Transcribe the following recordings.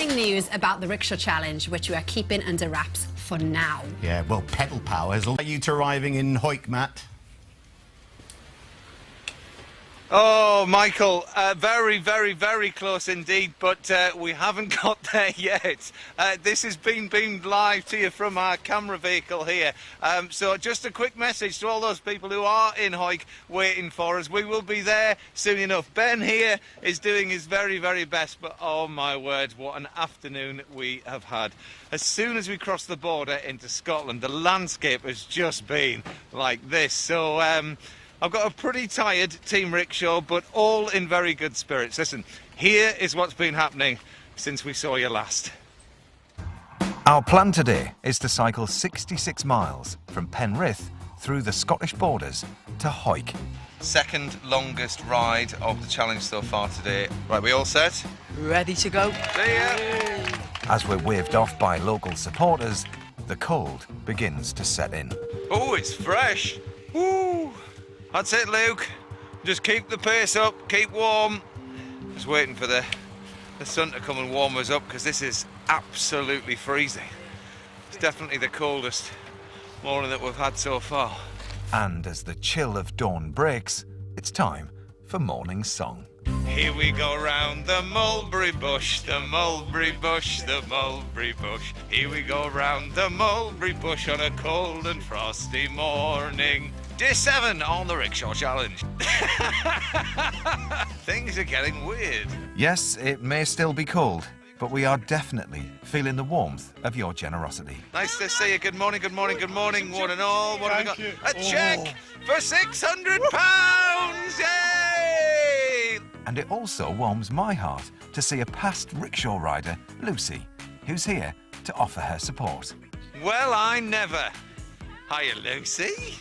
stunning news about the Rickshaw Challenge, which we are keeping under wraps for now. Yeah, well, pedal powers. Are you to arriving in Hawick, Matt? Oh, Michael, very, very, very close indeed, but we haven't got there yet. This has been beamed live to you from our camera vehicle here. So just a quick message to all those people who are in Hawick waiting for us. We will be there soon enough. Ben here is doing his very, very best, but oh my word, what an afternoon we have had. As soon as we crossed the border into Scotland, the landscape has just been like this. So, I've got a pretty tired Team Rickshaw, but all in very good spirits. Listen, here is what's been happening since we saw you last. Our plan today is to cycle 66 miles from Penrith through the Scottish borders to Hawick. Second longest ride of the challenge so far today. Right, we all set? Ready to go. See ya! As we're waved off by local supporters, the cold begins to set in. Oh, it's fresh. Woo! That's it, Luke. Just keep the pace up, keep warm. Just waiting for the sun to come and warm us up, because this is absolutely freezing. It's definitely the coldest morning that we've had so far. And as the chill of dawn breaks, it's time for morning song. Here we go round the mulberry bush, the mulberry bush, the mulberry bush. Here we go round the mulberry bush on a cold and frosty morning. Day 7 on the Rickshaw Challenge. Things are getting weird. Yes, it may still be cold, but we are definitely feeling the warmth of your generosity. Nice to see you. Good morning, good morning, good morning, one and all. What have we got? A cheque for £600! Yay! And it also warms my heart to see a past rickshaw rider, Lucy, who's here to offer her support. Well, I never. Hiya, Lucy.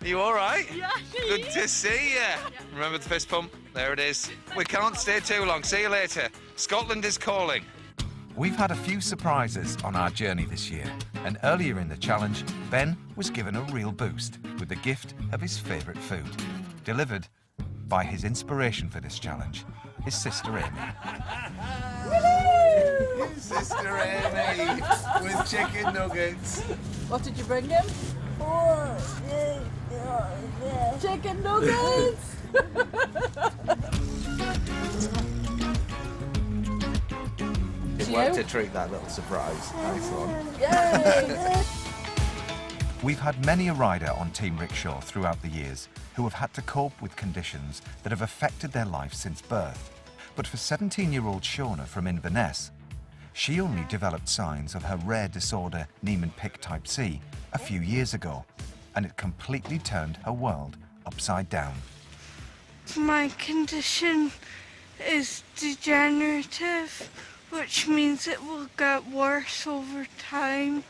Are you all right? Yeah. Good to see you. Remember the fist pump? There it is. We can't stay too long. See you later. Scotland is calling. We've had a few surprises on our journey this year, and earlier in the challenge, Ben was given a real boost with the gift of his favourite food, delivered by his inspiration for this challenge, his sister Amy. Sister Amy with chicken nuggets. What did you bring him? Chicken nuggets! It worked a treat, that little surprise. Nice one. Yay! We've had many a rider on Team Rickshaw throughout the years who have had to cope with conditions that have affected their life since birth. But for 17-year-old Shoan from Inverness, she only developed signs of her rare disorder Niemann-Pick type C a few years ago, and it completely turned her world upside down. My condition is degenerative, which means it will get worse over time.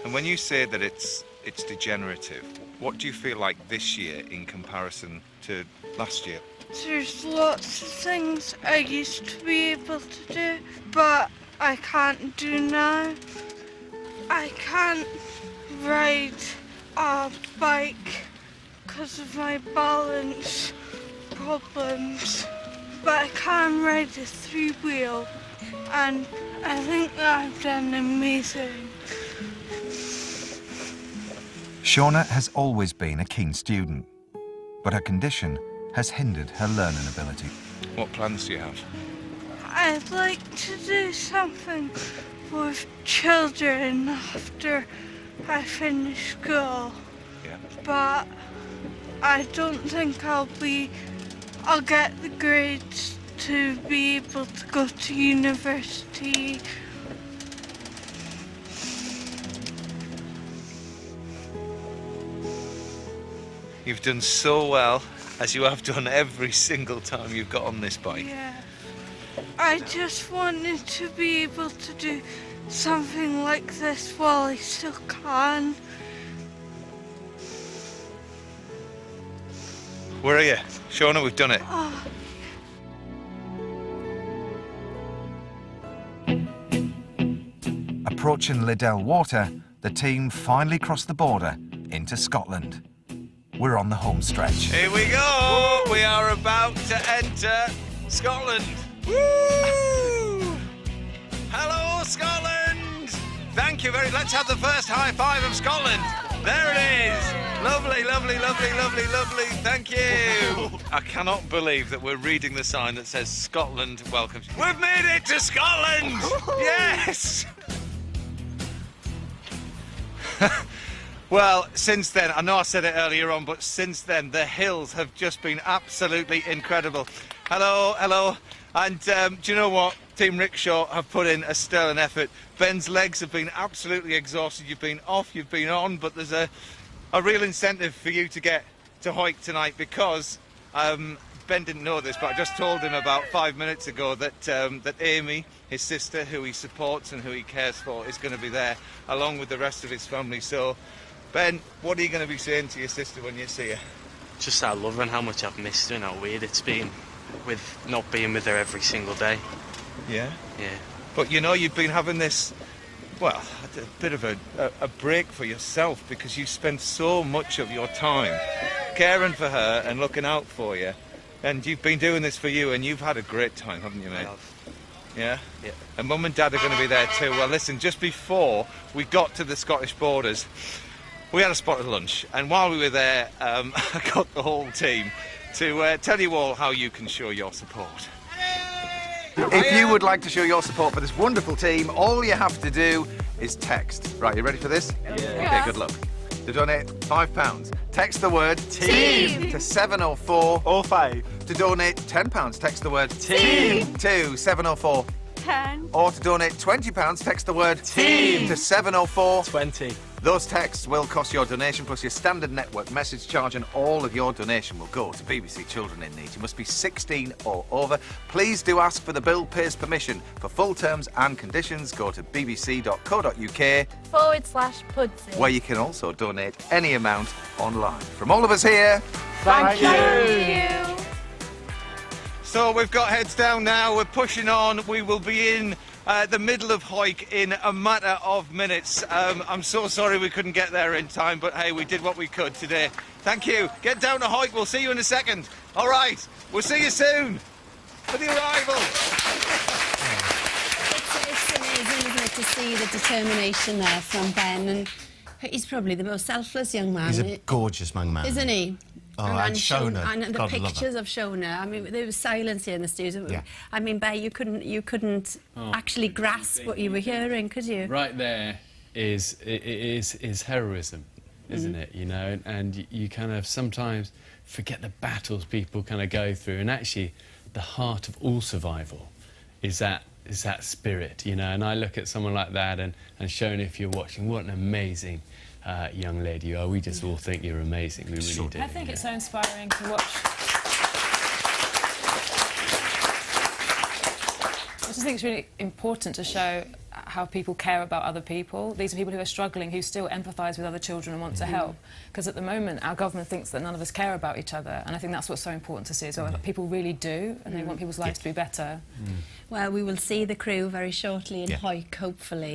And when you say that it's degenerative, what do you feel like this year in comparison to last year? There's lots of things I used to be able to do, but I can't do now. I can't ride a bike because of my balance problems, but I can ride a 3-wheel, and I think that I've done amazing. Shauna has always been a keen student, but her condition has hindered her learning ability. What plans do you have? I'd like to do something with children after I finish school, Yeah. but I don't think I'll get the grades to be able to go to university. You've done so well, as you have done every single time you've got on this bike. Yeah. I just wanted to be able to do something like this while I still can. Where are you? Shauna, we've done it. Oh. Approaching Liddell Water, the team finally crossed the border into Scotland. We're on the home stretch. Here we go! We are about to enter Scotland. Woo! you very much. Let's have the first high five of Scotland. There it is. Lovely, lovely, lovely, lovely, lovely. Thank you. I cannot believe that we're reading the sign that says Scotland welcomes you. We've made it to Scotland. Yes. Well, since then, I know I said it earlier on, but since then, the hills have just been absolutely incredible. Hello, hello. And do you know what? Team Rickshaw have put in a sterling effort. Ben's legs have been absolutely exhausted. You've been off, you've been on, but there's a real incentive for you to get to Hawick tonight because Ben didn't know this, but I just told him about 5 minutes ago that that Amy, his sister, who he supports and who he cares for, is going to be there along with the rest of his family. So, Ben, what are you going to be saying to your sister when you see her? Just I love her and how much I've missed her and how weird it's been with not being with her every single day. Yeah? Yeah. But you know, you've been having this, well, a bit of a break for yourself because you spend so much of your time caring for her and looking out for you. And you've been doing this for you and you've had a great time, haven't you, mate? Yeah? Yeah. And Mum and Dad are going to be there too. Well, listen, just before we got to the Scottish borders, we had a spot at lunch, and while we were there, I got the whole team to tell you all how you can show your support. If you would like to show your support for this wonderful team, all you have to do is text. Right, you ready for this? Yeah. Okay, good luck. To donate £5, text the word TEAM to 70405. To donate £10, text the word TEAM to 704. 10. Or to donate £20, text the word TEAM to 70420. Those texts will cost your donation plus your standard network message charge, and all of your donation will go to BBC Children in Need. You must be 16 or over. Please do ask for the Bill Pays permission. For full terms and conditions, go to bbc.co.uk/Pudsey, where you can also donate any amount online. From all of us here, Thank you. So we've got heads down now, we're pushing on, we will be in the middle of Hawick in a matter of minutes. I'm so sorry we couldn't get there in time, but hey, we did what we could today. Thank you. Get down to Hawick, we'll see you in a second. All right, we'll see you soon for the arrival. It's amazing, isn't it, to see the determination there from Ben, and he's probably the most selfless young man. He's a gorgeous young man. Isn't he? Oh, and Shoan. And the God, I love pictures of Shoan. I mean, there was silence here in the studio. Yeah. I mean, Ben, you couldn't actually grasp what you were hearing, could you? Right there is heroism, isn't it? You know, and you kind of sometimes forget the battles people kind of go through, and actually, the heart of all survival is that spirit, you know. And I look at someone like that, and Shoan, if you're watching, what an amazing young lady you are. We just all think you're amazing. We really do. I think it's so inspiring to watch. I just think it's really important to show how people care about other people. These are people who are struggling, who still empathise with other children and want to help. Because at the moment, our government thinks that none of us care about each other, and I think that's what's so important to see as well. People really do, and they want people's lives to be better. Well, we will see the crew very shortly in Hawick, hopefully.